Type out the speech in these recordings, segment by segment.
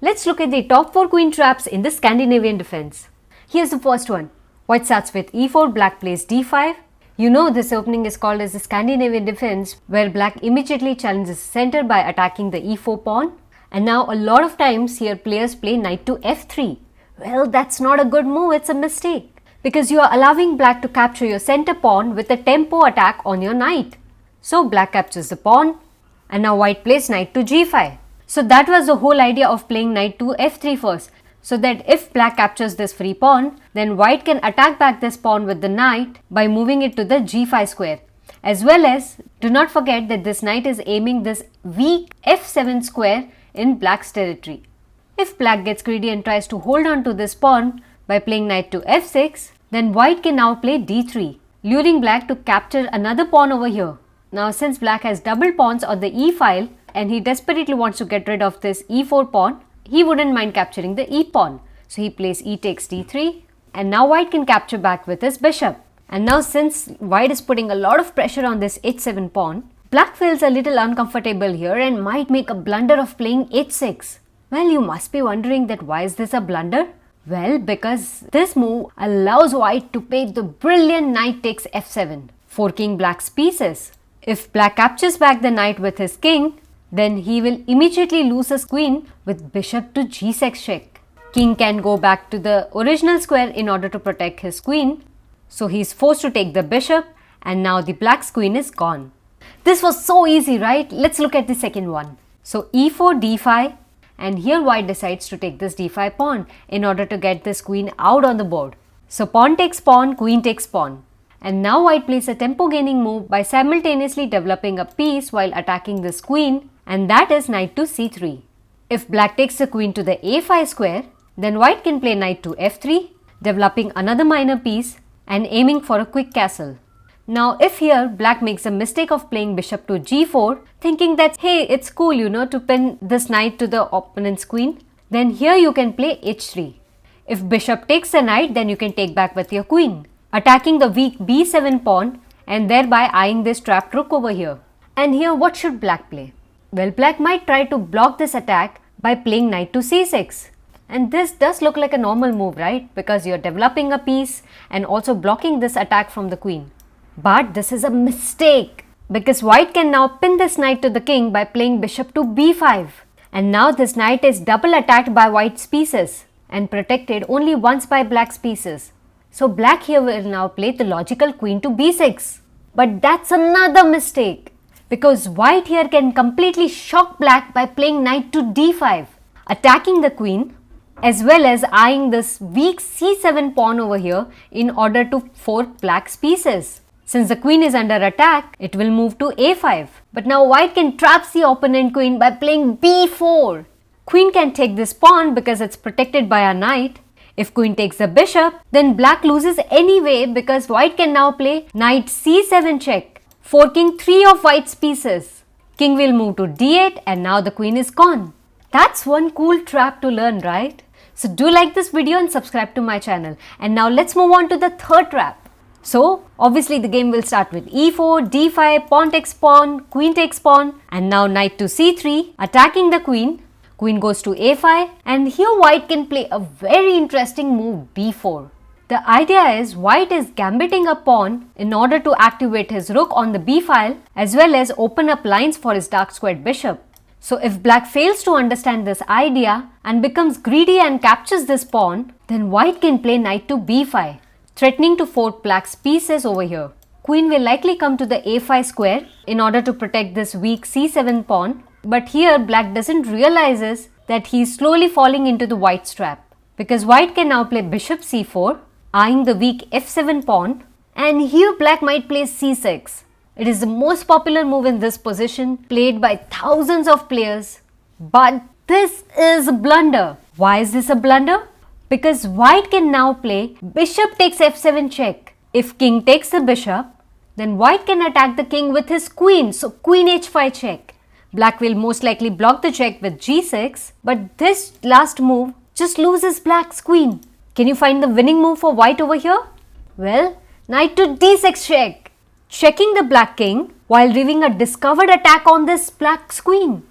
Let's look at the top 4 queen traps in the Scandinavian defense. Here's the first one. White starts with e4, black plays d5. You know this opening is called as the Scandinavian defense, where black immediately challenges the center by attacking the e4 pawn. And now a lot of times here players play knight to f3. Well, that's not a good move, it's a mistake. Because you are allowing black to capture your center pawn with a tempo attack on your knight. So black captures the pawn and now white plays knight to g5. So that was the whole idea of playing knight to f3 first. So that if black captures this free pawn, then white can attack back this pawn with the knight by moving it to the g5 square. As well as, do not forget that this knight is aiming this weak f7 square in black's territory. If black gets greedy and tries to hold on to this pawn by playing knight to f6, then white can now play d3, luring black to capture another pawn over here. Now since black has double pawns on the e file and he desperately wants to get rid of this e4 pawn, he wouldn't mind capturing the e pawn. So he plays e takes d3 and now white can capture back with his bishop. And now since white is putting a lot of pressure on this h7 pawn, black feels a little uncomfortable here and might make a blunder of playing h6. Well, you must be wondering that why is this a blunder? Well, because this move allows white to play the brilliant knight takes f7, forking black's pieces. If black captures back the knight with his king, then he will immediately lose his queen with bishop to g6 check. King can go back to the original square in order to protect his queen. So he is forced to take the bishop and now the black's queen is gone. This was so easy, right? Let's look at the second one. So e4, d5, and here white decides to take this d5 pawn in order to get this queen out on the board. So pawn takes pawn, queen takes pawn. And now white plays a tempo gaining move by simultaneously developing a piece while attacking this queen, and that is knight to c3. If black takes the queen to the a5 square, then white can play knight to f3, developing another minor piece and aiming for a quick castle. Now if here black makes a mistake of playing bishop to g4, thinking that hey, it's cool to pin this knight to the opponent's queen, then here you can play h3. If bishop takes the knight, then you can take back with your queen, attacking the weak b7 pawn and thereby eyeing this trapped rook over here. And here what should black play? Well, black might try to block this attack by playing knight to c6. And this does look like a normal move, right? Because you're developing a piece and also blocking this attack from the queen. But this is a mistake because white can now pin this knight to the king by playing bishop to b5. And now this knight is double attacked by white's pieces and protected only once by black's pieces. So black here will now play the logical queen to b6. But that's another mistake because white here can completely shock black by playing knight to d5, attacking the queen as well as eyeing this weak c7 pawn over here in order to fork black's pieces. Since the queen is under attack, it will move to a5. But now white can trap the opponent queen by playing b4. Queen can take this pawn because it's protected by a knight. If queen takes the bishop, then black loses anyway because white can now play knight c7 check, forking 3 of white's pieces. King will move to d8 and now the queen is gone. That's one cool trap to learn, right? So do like this video and subscribe to my channel. And now let's move on to the third trap. So obviously the game will start with e4, d5, pawn takes pawn, queen takes pawn, and now knight to c3, attacking the queen. Queen goes to a5, and here white can play a very interesting move, b4. The idea is white is gambiting a pawn in order to activate his rook on the b file as well as open up lines for his dark squared bishop. So if black fails to understand this idea and becomes greedy and captures this pawn, then white can play knight to b5. Threatening to fork black's pieces over here. Queen will likely come to the a5 square in order to protect this weak c7 pawn, but here black doesn't realize that he is slowly falling into the white's trap because white can now play bishop c4, eyeing the weak f7 pawn, and here black might play c6. It is the most popular move in this position, played by thousands of players, but this is a blunder. Why is this a blunder? Because white can now play bishop takes f7 check. If king takes the bishop, then white can attack the king with his queen, so queen h5 check. Black will most likely block the check with g6, but this last move just loses black's queen. Can you find the winning move for white over here? Well, knight to d6 check, checking the black king while leaving a discovered attack on this black's queen.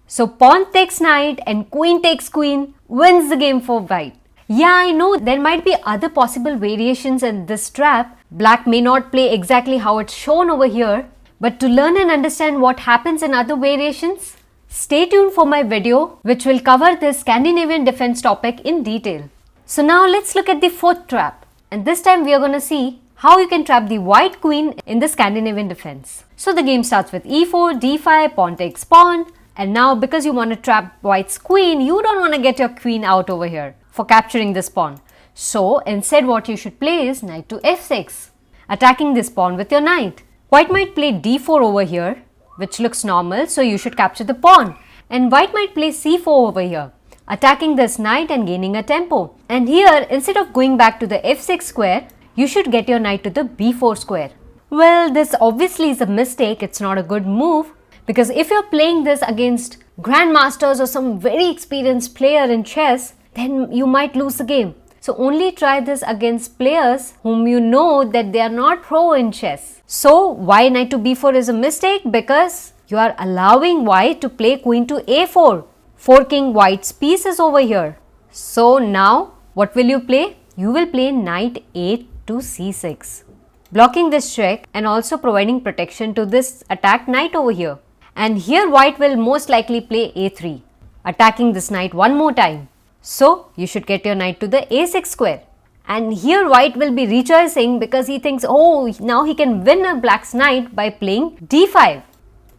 So pawn takes knight and queen takes queen wins the game for white. Yeah, I know there might be other possible variations in this trap. Black may not play exactly how it's shown over here, but to learn and understand what happens in other variations, stay tuned for my video which will cover this Scandinavian defense topic in detail. So now let's look at the fourth trap, and this time we are going to see how you can trap the white queen in the Scandinavian defense. So the game starts with e4, d5, pawn takes pawn, and now because you want to trap white's queen, you don't want to get your queen out over here for capturing this pawn. So instead what you should play is knight to f6, attacking this pawn with your knight. White might play d4 over here, which looks normal, so you should capture the pawn. And white might play c4 over here, attacking this knight and gaining a tempo. And here, instead of going back to the f6 square, you should get your knight to the b4 square. Well, this obviously is a mistake. It's not a good move, because if you're playing this against grandmasters or some very experienced player in chess, then you might lose the game. So only try this against players whom you know that they are not pro in chess. So why knight to b4 is a mistake? Because you are allowing white to play queen to a4, forking white's pieces over here. So now what will you play? You will play knight a to c6, blocking this check and also providing protection to this attacked knight over here. And here white will most likely play a3, attacking this knight one more time. So you should get your knight to the a6 square. And here white will be rejoicing because he thinks, oh, now he can win a black's knight by playing d5.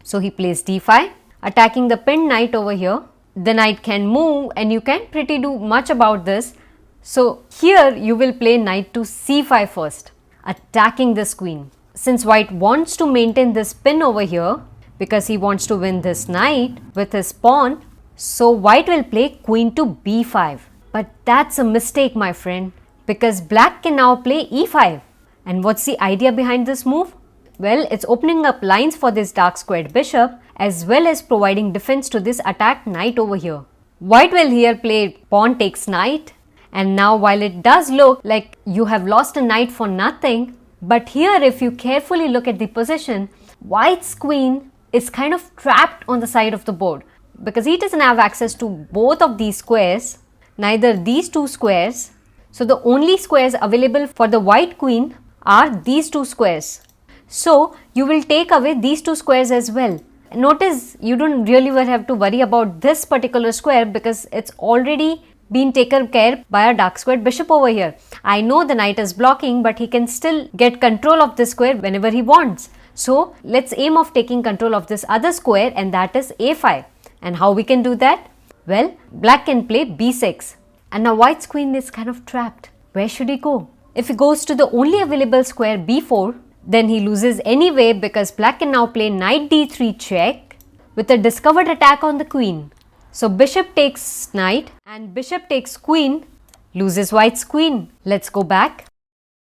So he plays d5, attacking the pinned knight over here. The knight can move and you can't pretty do much about this. So here you will play knight to c5 first, attacking this queen. Since white wants to maintain this pin over here because he wants to win this knight with his pawn, so white will play queen to b5. But that's a mistake, my friend, because black can now play e5. And what's the idea behind this move? Well, it's opening up lines for this dark squared bishop as well as providing defense to this attacked knight over here. White will here play pawn takes knight, and now while it does look like you have lost a knight for nothing, but here if you carefully look at the position, white's queen is kind of trapped on the side of the board because he doesn't have access to both of these squares, neither these two squares. So the only squares available for the white queen are these two squares. So you will take away these two squares as well. Notice you don't really have to worry about this particular square because it's already been taken care by a dark squared bishop over here. I know the knight is blocking, but he can still get control of this square whenever he wants. So let's aim of taking control of this other square, and that is a5. And how we can do that? Well, black can play b6. And now white's queen is kind of trapped. Where should he go? If he goes to the only available square b4, then he loses anyway because black can now play knight d3 check with a discovered attack on the queen. So bishop takes knight and bishop takes queen, loses white's queen. Let's go back.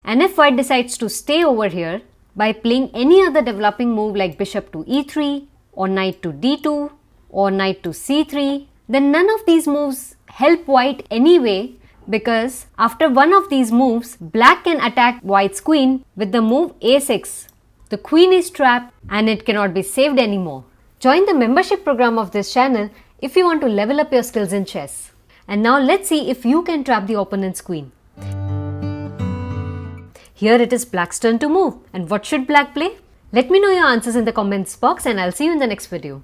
And if white decides to stay over here by playing any other developing move like bishop to e3 or knight to d2 or knight to c3, then none of these moves help white anyway, because after one of these moves, black can attack white's queen with the move a6. The queen is trapped and it cannot be saved anymore. Join the membership program of this channel if you want to level up your skills in chess. And now let's see if you can trap the opponent's queen. Here it is black's turn to move. And what should black play? Let me know your answers in the comments box and I'll see you in the next video.